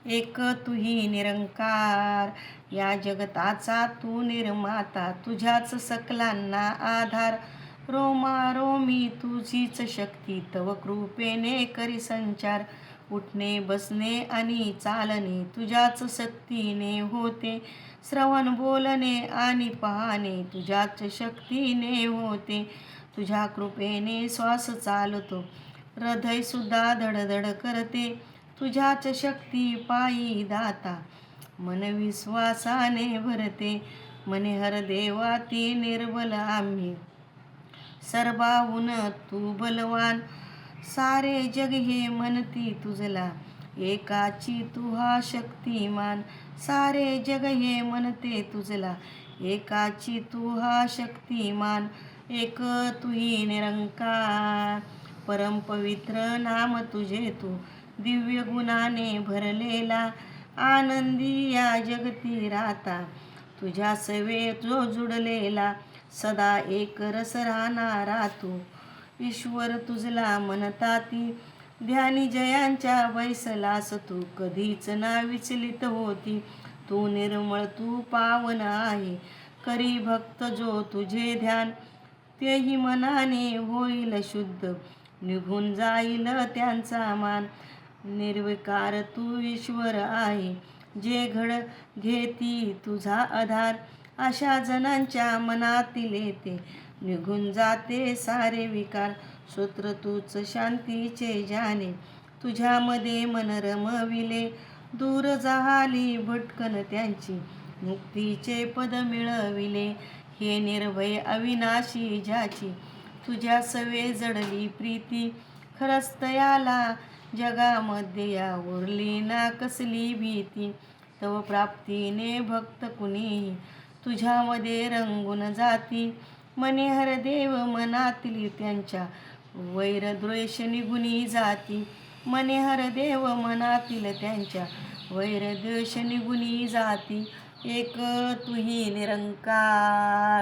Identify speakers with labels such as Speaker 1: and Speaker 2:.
Speaker 1: एक तुही निरंकार, या जगताचा तू निर्माता, तुझ्याच सकलांना आधार. रोमारोमी तुझीच शक्ती, तव कृपेने करी संचार. उठणे बसणे आणि चालणे तुझ्याच शक्तीने होते. श्रवण बोलणे आणि पाहणे तुझ्याच शक्तीने होते. तुझ्या कृपेने श्वास चालतो, हृदय सुद्धा धडधड करते. तुझ्याच शक्ती पायी दाता, मन विश्वासाने भरते. मने हर देवा ती निर्बल आम्ही, सर्वाहून तू बलवान. सारे जग हे म्हणती तुझला, एकाची तू हा शक्तिमान. सारे जग हे म्हणते तुझला, एकाची तू हा शक्तिमान. एक तुही निरंकार, परमपवित्र नाम तुझे तू, दिव्य गुणाने भरलेला. आनंदी या जगती राहता, तुझ्या सेवे जो जुडलेला. सदा एक रस राहणारा तू, ईश्वर तुझला म्हणताती. ध्यानी जयांच्या वैसलास तू, कधीच ना विचलित होती. तू निर्मळ तू पावन आहे, करी भक्त जो तुझे ध्यान. तेही मनाने होईल शुद्ध, निघून जाईल त्यांचा मान. निर्विकार तू ईश्वर आहे, जे घड घेती तुझा आधार. अशा जनांच्या मनातील येते, निघून जाते सारे विकार. सूत्र तूच शांतीचे जाणे, तुझ्यामध्ये मन रमविले. दूर जाहाली भटकन त्यांची, मुक्तीचे पद मिळविले. हे निर्भय अविनाशी ज्याची, तुझ्या सवे जडली प्रीती. खरंच तयाला जगामध्ये या उरली ना कसली भीती. तव प्राप्तीने भक्त कुणीही, तुझ्यामध्ये रंगून जाती. मने हर देव मनातील त्यांच्या, वैर द्वेष निघुनी जाती. मने हर देव मनातील त्यांच्या, वैर द्वेष निघुनी जाती. एक तुही निरंकार.